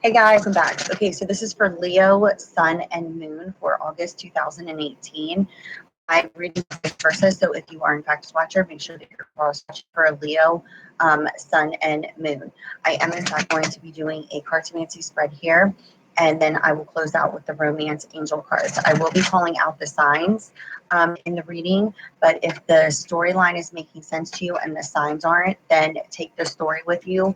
Hey guys, I'm back. Okay, so this is for Leo, Sun, and Moon for August 2018. I'm reading vice versa, so if you are in fact a watcher, make sure that you're cross-watching for Leo, Sun, and Moon. I am in fact going to be doing a cartomancy spread here, and then I will close out with the romance angel cards. I will be calling out the signs in the reading, but if the storyline is making sense to you and the signs aren't, then take the story with you.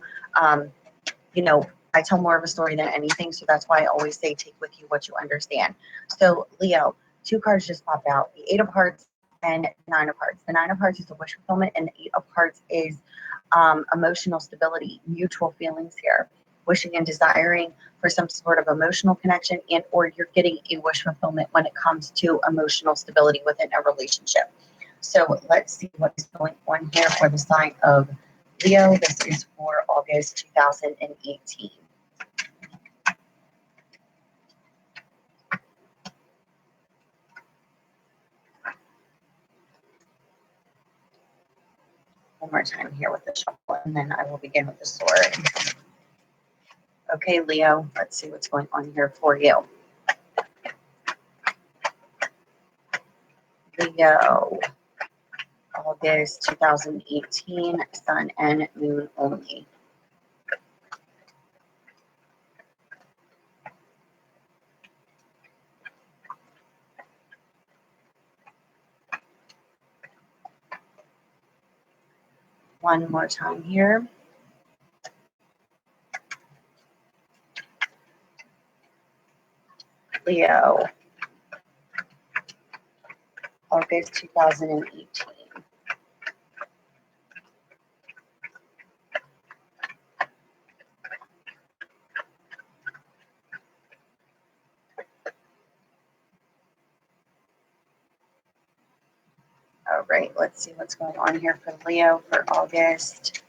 You know, I tell more of a story than anything, so that's why I always say take with you what you understand. So Leo, two cards just popped out, the Eight of Hearts and Nine of Hearts. The Nine of Hearts is a wish fulfillment, and the Eight of Hearts is emotional stability, mutual feelings here, wishing and desiring for some sort of emotional connection, and or you're getting a wish fulfillment when it comes to emotional stability within a relationship. So let's see what is going on here for the sign of Leo. This is for August 2018. One more time here with the shuffle, and then I will begin with the sword. Okay, Leo, let's see what's going on here for you. Leo, August 2018, Sun and Moon only. One more time here. Leo, August 2018. All right, let's see what's going on here for Leo for August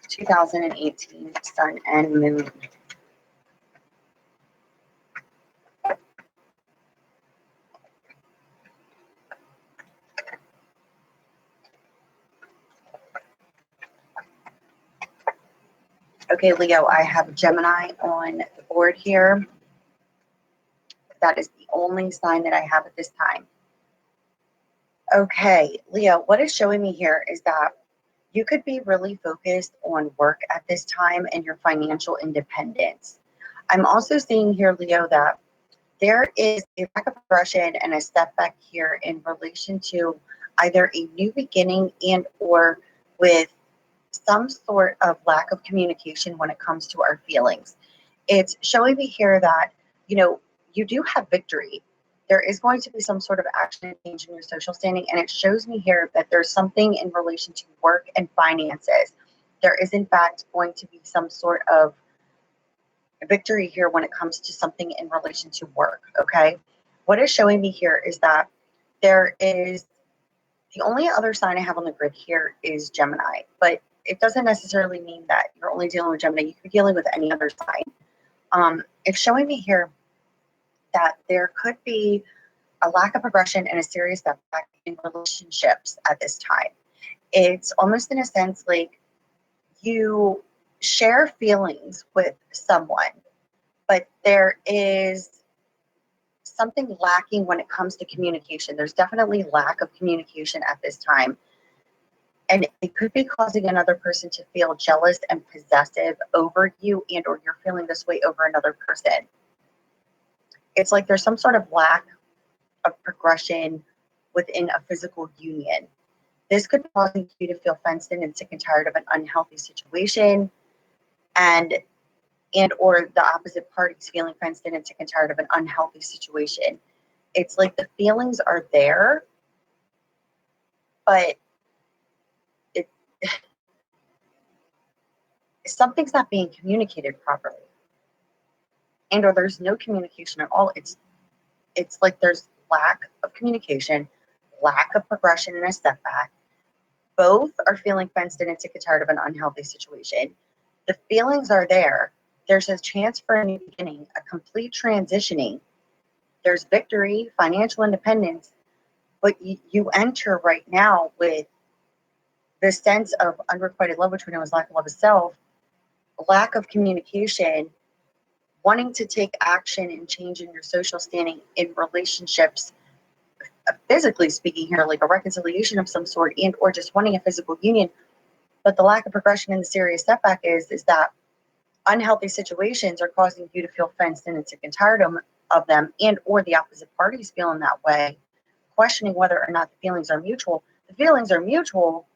2018, Sun and Moon. Okay, Leo, I have Gemini on the board here. That is the only sign that I have at this time. Okay, Leo, what is showing me here is that you could be really focused on work at this time and your financial independence. I'm also seeing here, Leo, that there is a lack of progression and a step back here in relation to either a new beginning and or with some sort of lack of communication when it comes to our feelings. It's showing me here that, you know, you do have victory. There is going to be some sort of action and change in your social standing. And it shows me here that there's something in relation to work and finances. There is, in fact, going to be some sort of victory here when it comes to something in relation to work. Okay. What is showing me here is that there is the only other sign I have on the grid here is Gemini, but it doesn't necessarily mean that you're only dealing with Gemini. You could be dealing with any other sign. It's showing me here that there could be a lack of progression and a serious setback in relationships at this time. It's almost in a sense like you share feelings with someone, but there is something lacking when it comes to communication. There's definitely lack of communication at this time. And it could be causing another person to feel jealous and possessive over you, and or you're feeling this way over another person. It's like there's some sort of lack of progression within a physical union. This could be causing you to feel fenced in and sick and tired of an unhealthy situation, and or the opposite party's feeling fenced in and sick and tired of an unhealthy situation. It's like the feelings are there, but it something's not being communicated properly, and or there's no communication at all. It's like there's lack of communication, lack of progression, and a step back. Both are feeling fenced in and sick and tired of an unhealthy situation. The feelings are there. There's a chance for a new beginning, a complete transitioning. There's victory, financial independence, but you enter right now with the sense of unrequited love, which we know is lack of love of self, lack of communication, wanting to take action and change in your social standing in relationships, physically speaking here, like a reconciliation of some sort, and or just wanting a physical union. But the lack of progression in the serious setback is that unhealthy situations are causing you to feel fenced in and sick and tired of them, and or the opposite parties feeling that way, questioning whether or not the feelings are mutual. The feelings are mutual,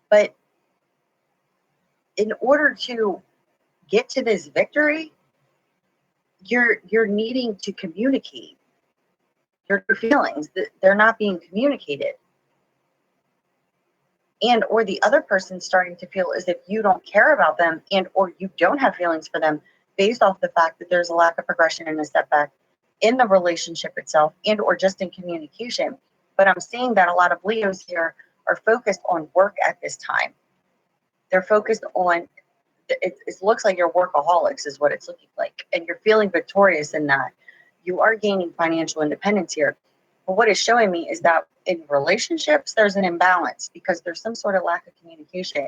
but in order to get to this victory, you're needing to communicate your feelings. They're not being communicated, and or the other person's starting to feel as if you don't care about them, and or you don't have feelings for them, based off the fact that there's a lack of progression and a setback in the relationship itself, and or just in communication. But I'm seeing that a lot of Leos here are focused on work at this time. They're focused on, it looks like you're workaholics is what it's looking like, and you're feeling victorious in that. You are gaining financial independence here. But what it's showing me is that in relationships, there's an imbalance because there's some sort of lack of communication.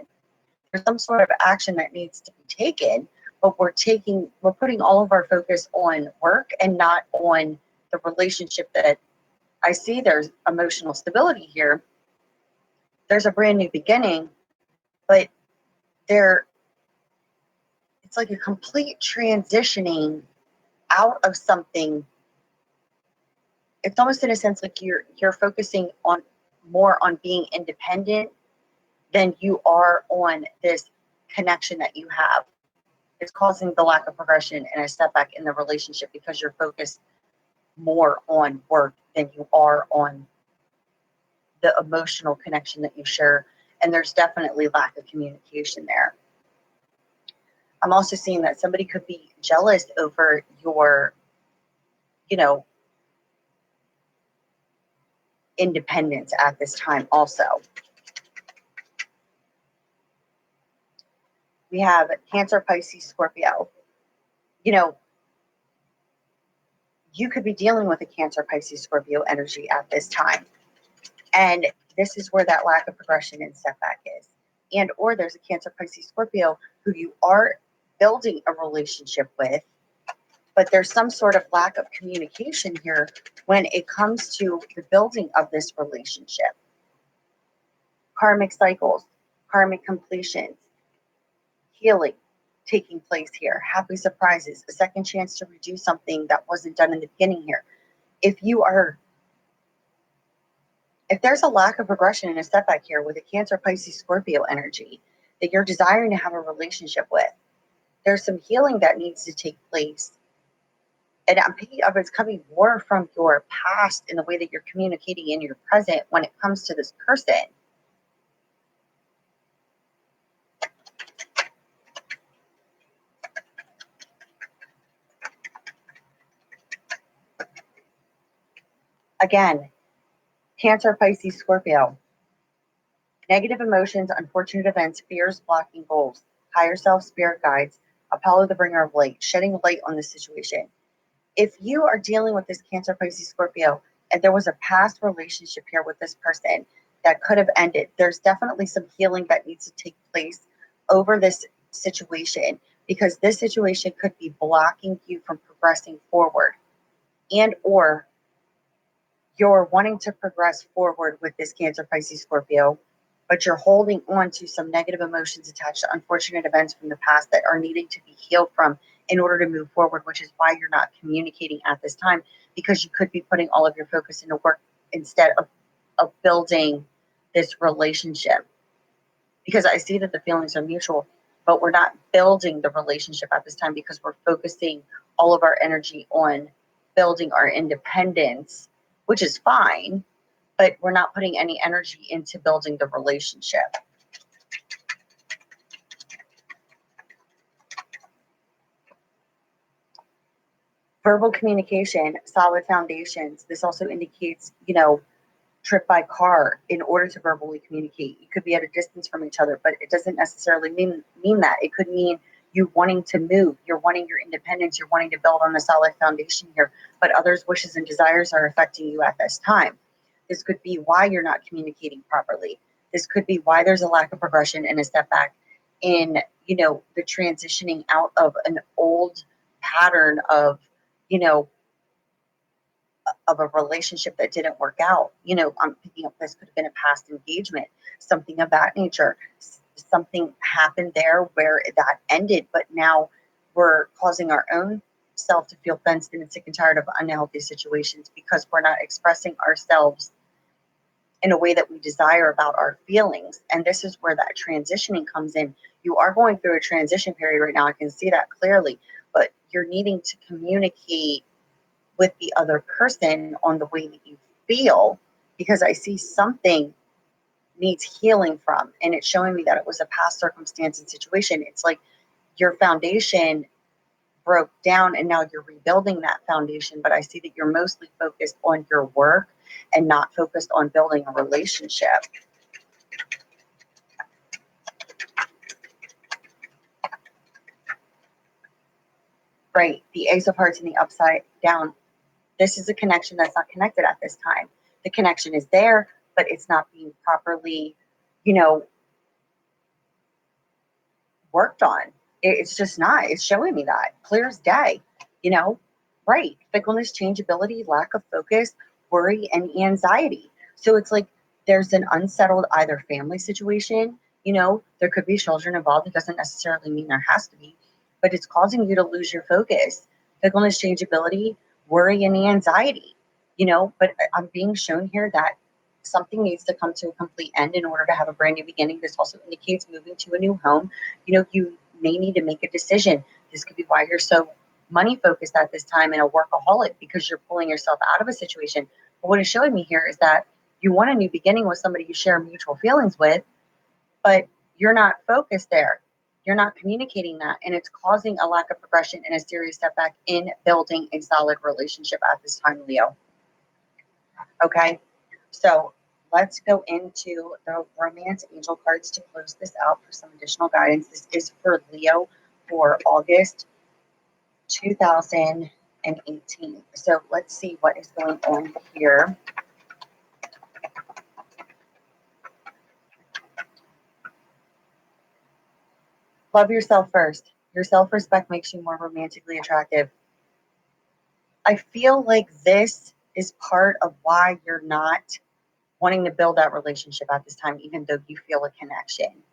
There's some sort of action that needs to be taken, but we're putting all of our focus on work and not on the relationship that I see. There's emotional stability here. There's a brand new beginning, but it's like a complete transitioning out of something. It's almost in a sense like you're focusing on more on being independent than you are on this connection that you have. It's causing the lack of progression and a setback in the relationship because you're focused more on work than you are on the emotional connection that you share. And there's definitely lack of communication there. I'm also seeing that somebody could be jealous over your, independence at this time also. We have Cancer, Pisces, Scorpio. You could be dealing with a Cancer, Pisces, Scorpio energy at this time. And this is where that lack of progression and setback is. And or there's a Cancer, Pisces, Scorpio who you are building a relationship with, but there's some sort of lack of communication here when it comes to the building of this relationship. Karmic cycles, karmic completions, healing taking place here, happy surprises, a second chance to redo something that wasn't done in the beginning here. If there's a lack of progression and a setback here with a Cancer, Pisces, Scorpio energy that you're desiring to have a relationship with, there's some healing that needs to take place. And I'm picking up it's coming more from your past in the way that you're communicating in your present when it comes to this person. Again, Cancer, Pisces, Scorpio. Negative emotions, unfortunate events, fears blocking goals, higher self, spirit guides, Apollo the bringer of light, shedding light on the situation. If you are dealing with this Cancer, Pisces, Scorpio, and there was a past relationship here with this person that could have ended, there's definitely some healing that needs to take place over this situation, because this situation could be blocking you from progressing forward, and or you're wanting to progress forward with this Cancer, Pisces, Scorpio, but you're holding on to some negative emotions attached to unfortunate events from the past that are needing to be healed from in order to move forward, which is why you're not communicating at this time, because you could be putting all of your focus into work instead of building this relationship. Because I see that the feelings are mutual, but we're not building the relationship at this time because we're focusing all of our energy on building our independence, which is fine, but we're not putting any energy into building the relationship. Verbal communication, solid foundations. This also indicates, trip by car in order to verbally communicate. You could be at a distance from each other, but it doesn't necessarily mean that. It could mean you wanting to move, you're wanting your independence, you're wanting to build on a solid foundation here, but others' wishes and desires are affecting you at this time. This could be why you're not communicating properly. This could be why there's a lack of progression and a step back in, the transitioning out of an old pattern of, you know, of a relationship that didn't work out. You know, I'm picking up this could have been a past engagement, something of that nature. Something happened there where that ended, but now we're causing our own self to feel fenced in and sick and tired of unhealthy situations because we're not expressing ourselves in a way that we desire about our feelings. And this is where that transitioning comes in. You are going through a transition period right now. I can see that clearly, but you're needing to communicate with the other person on the way that you feel, because I see something needs healing from, and it's showing me that it was a past circumstance and situation. It's like your foundation broke down and now you're rebuilding that foundation, but I see that you're mostly focused on your work and not focused on building a relationship. Right, the Ace of Hearts in the upside down. This is a connection that's not connected at this time. The connection is there, but it's not being properly, you know, worked on. It's just not. It's showing me that clear as day, you know, right? Fickleness, changeability, lack of focus, worry, and anxiety. So it's like there's an unsettled either family situation, you know, there could be children involved. It doesn't necessarily mean there has to be, but it's causing you to lose your focus. Fickleness, changeability, worry, and anxiety, you know, but I'm being shown here that something needs to come to a complete end in order to have a brand new beginning. This also indicates moving to a new home. You know, you may need to make a decision. This could be why you're so money focused at this time and a workaholic, because you're pulling yourself out of a situation. But what is showing me here is that you want a new beginning with somebody you share mutual feelings with, but you're not focused there. You're not communicating that, and it's causing a lack of progression and a serious setback in building a solid relationship at this time, Leo. Okay, so let's go into the romance angel cards to close this out for some additional guidance. This is for Leo for August 2018. So let's see what is going on here. Love yourself first. Your self-respect makes you more romantically attractive. I feel like this is part of why you're not wanting to build that relationship at this time, even though you feel a connection.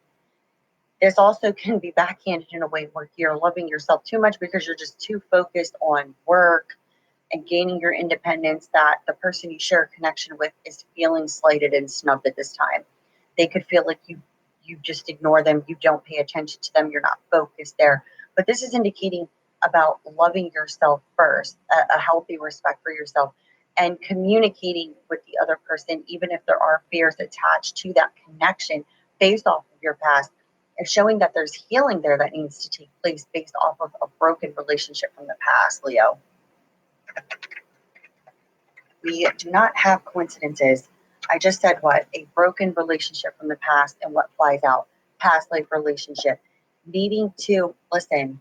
This also can be backhanded in a way where you're loving yourself too much because you're just too focused on work and gaining your independence that the person you share a connection with is feeling slighted and snubbed at this time. They could feel like you just ignore them, you don't pay attention to them, you're not focused there. But this is indicating about loving yourself first, a healthy respect for yourself, and communicating with the other person, even if there are fears attached to that connection based off of your past, and showing that there's healing there that needs to take place based off of a broken relationship from the past, Leo. We do not have coincidences. I just said what? A broken relationship from the past, and what flies out? Past life relationship. Needing to, listen,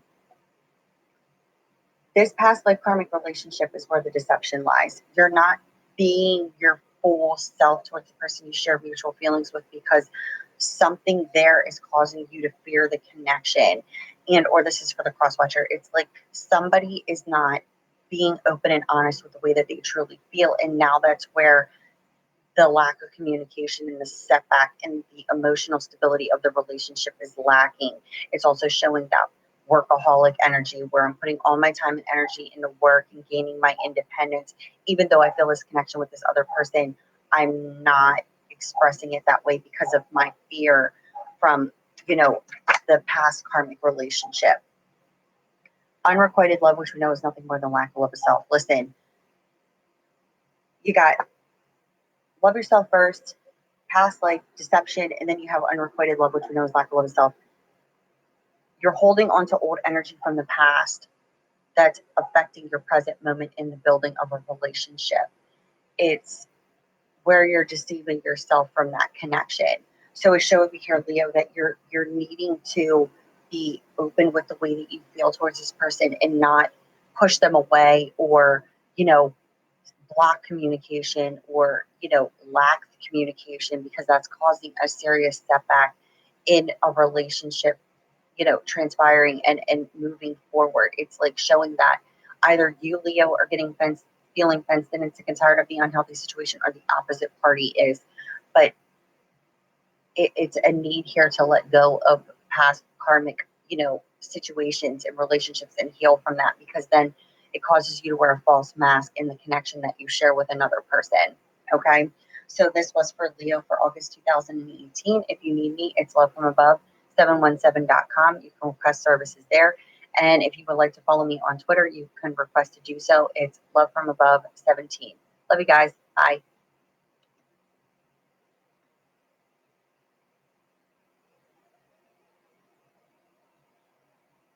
this past life karmic relationship is where the deception lies. You're not being your full self towards the person you share mutual feelings with because something there is causing you to fear the connection. And, or this is for the cross watcher, it's like somebody is not being open and honest with the way that they truly feel. And now that's where the lack of communication and the setback and the emotional stability of the relationship is lacking. It's also showing that workaholic energy where I'm putting all my time and energy into work and gaining my independence. Even though I feel this connection with this other person, I'm not expressing it that way because of my fear from, you know, the past karmic relationship. Unrequited love, which we know is nothing more than lack of love of self. Listen, you got love yourself first, past life deception, and then you have unrequited love, which we know is lack of love of self. You're holding on to old energy from the past that's affecting your present moment in the building of a relationship. It's where you're deceiving yourself from that connection. So it's showing me here, Leo, that you're needing to be open with the way that you feel towards this person and not push them away or, you know, block communication or, you know, lack the communication, because that's causing a serious setback in a relationship transpiring and moving forward. It's like showing that either you, Leo, are feeling fenced in and sick and tired of the unhealthy situation, or the opposite party is. But it's a need here to let go of past karmic, situations and relationships and heal from that, because then it causes you to wear a false mask in the connection that you share with another person. Okay. So this was for Leo for August 2018. If you need me, it's love from above 717.com. You can request services there. And if you would like to follow me on Twitter, you can request to do so. It's love from above 17. Love you guys. Bye.